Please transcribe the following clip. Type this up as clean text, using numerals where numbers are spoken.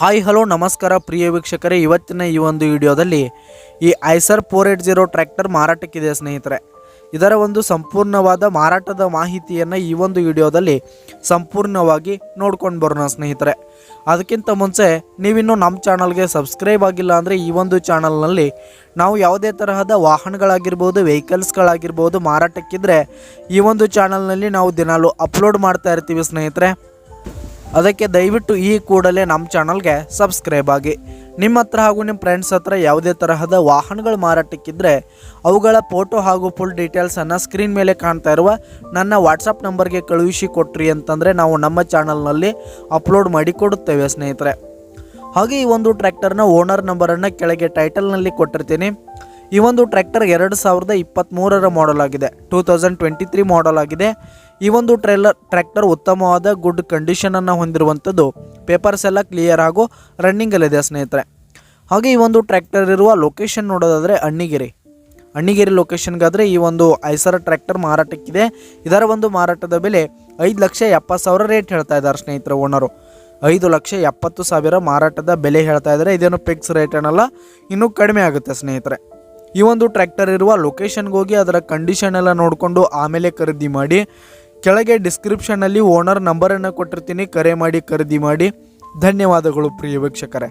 Hi hello ನಮಸ್ಕಾರ ಪ್ರಿಯ ವೀಕ್ಷಕರೇ, ಇವತ್ತಿನ ಈ ಒಂದು ವಿಡಿಯೋದಲ್ಲಿ ಈ ಐಸರ್ 480 ಟ್ರ್ಯಾಕ್ಟರ್ ಮಾರಾಟಕ್ಕಿದೆ ಸ್ನೇಹಿತರೆ. ಇದರ ಒಂದು ಸಂಪೂರ್ಣವಾದ ಮಾರಾಟದ ಮಾಹಿತಿಯನ್ನು ಈ ಒಂದು ವಿಡಿಯೋದಲ್ಲಿ ಸಂಪೂರ್ಣವಾಗಿ ನೋಡ್ಕೊಂಡು ಬರೋಣ ಸ್ನೇಹಿತರೆ. ಅದಕ್ಕಿಂತ ಮುಂಚೆ ನೀವಿನ್ನೂ ನಮ್ಮ ಚಾನಲ್ಗೆ ಸಬ್ಸ್ಕ್ರೈಬ್ ಆಗಿಲ್ಲ ಅಂದರೆ ಈ ಒಂದು ಚಾನಲ್ನಲ್ಲಿ ನಾವು ಯಾವುದೇ ತರಹದ ವಾಹನಗಳಾಗಿರ್ಬೋದು, ವೆಹಿಕಲ್ಸ್ಗಳಾಗಿರ್ಬೋದು ಮಾರಾಟಕ್ಕಿದ್ರೆ ಈ ಒಂದು ಚಾನಲ್ನಲ್ಲಿ ನಾವು ದಿನಾಲೂ ಅಪ್ಲೋಡ್ ಮಾಡ್ತಾ ಇರ್ತೀವಿ ಸ್ನೇಹಿತರೆ. ಅದಕ್ಕೆ ದಯವಿಟ್ಟು ಈ ಕೂಡಲೇ ನಮ್ಮ ಚಾನಲ್ಗೆ ಸಬ್ಸ್ಕ್ರೈಬ್ ಆಗಿ. ನಿಮ್ಮ ಹತ್ರ ಹಾಗೂ ನಿಮ್ಮ ಫ್ರೆಂಡ್ಸ್ ಹತ್ರ ಯಾವುದೇ ತರಹದ ವಾಹನಗಳು ಮಾರಾಟಕ್ಕಿದ್ರೆ ಅವುಗಳ ಫೋಟೋ ಹಾಗೂ ಫುಲ್ ಡೀಟೇಲ್ಸನ್ನು ಸ್ಕ್ರೀನ್ ಮೇಲೆ ಕಾಣ್ತಾ ಇರುವ ನನ್ನ ವಾಟ್ಸಪ್ ನಂಬರ್ಗೆ ಕಳುಹಿಸಿ ಕೊಟ್ರಿ ಅಂತಂದರೆ ನಾವು ನಮ್ಮ ಚಾನಲ್ನಲ್ಲಿ ಅಪ್ಲೋಡ್ ಮಾಡಿ ಕೊಡುತ್ತೇವೆ ಸ್ನೇಹಿತರೆ. ಹಾಗೆ ಈ ಒಂದು ಟ್ರ್ಯಾಕ್ಟರ್ನ ಓನರ್ ನಂಬರನ್ನು ಕೆಳಗೆ ಟೈಟಲ್ನಲ್ಲಿ ಕೊಟ್ಟಿರ್ತೀನಿ. ಈ ಒಂದು ಟ್ರ್ಯಾಕ್ಟರ್ 2023 ಮಾಡೆಲ್ ಆಗಿದೆ, 2023 ಮಾಡೆಲ್ ಆಗಿದೆ. ಈ ಒಂದು ಟ್ರ್ಯಾಕ್ಟರ್ ಉತ್ತಮವಾದ ಗುಡ್ ಕಂಡೀಷನನ್ನು ಹೊಂದಿರುವಂಥದ್ದು. ಪೇಪರ್ಸ್ ಎಲ್ಲ ಕ್ಲಿಯರ್ ಹಾಗೂ ರನ್ನಿಂಗಲ್ಲಿದೆ ಸ್ನೇಹಿತರೆ. ಹಾಗೆ ಈ ಒಂದು ಟ್ರ್ಯಾಕ್ಟರ್ ಇರುವ ಲೊಕೇಶನ್ ನೋಡೋದಾದರೆ ಅಣ್ಣಿಗೇರಿ ಲೊಕೇಶನ್ಗಾದರೆ ಈ ಒಂದು ಐಸರ್ ಟ್ರ್ಯಾಕ್ಟರ್ ಮಾರಾಟಕ್ಕಿದೆ. ಇದರ ಒಂದು ಮಾರಾಟದ ಬೆಲೆ 5,70,000 ರೇಟ್ ಹೇಳ್ತಾ ಇದ್ದಾರೆ ಸ್ನೇಹಿತರೆ. ಓನರು 5,70,000 ಮಾರಾಟದ ಬೆಲೆ ಹೇಳ್ತಾ ಇದ್ದಾರೆ. ಇದೇನು ಫಿಕ್ಸ್ ರೇಟ್ ಏನಲ್ಲ, ಇನ್ನೂ ಕಡಿಮೆ ಆಗುತ್ತೆ ಸ್ನೇಹಿತರೆ. ಈ ಒಂದು ಟ್ರ್ಯಾಕ್ಟರ್ ಇರುವ ಲೊಕೇಶನ್ಗೆ ಹೋಗಿ ಅದರ ಕಂಡೀಷನ್ ಎಲ್ಲ ನೋಡಿಕೊಂಡು ಆಮೇಲೆ ಖರೀದಿ ಮಾಡಿ. ಕೆಳಗೆ ಡಿಸ್ಕ್ರಿಪ್ಷನ್ನಲ್ಲಿ ಓನರ್ ನಂಬರನ್ನು ಕೊಟ್ಟಿರ್ತೀನಿ, ಕರೆ ಮಾಡಿ ಖರೀದಿ ಮಾಡಿ. ಧನ್ಯವಾದಗಳು ಪ್ರಿಯ ವೀಕ್ಷಕರೇ.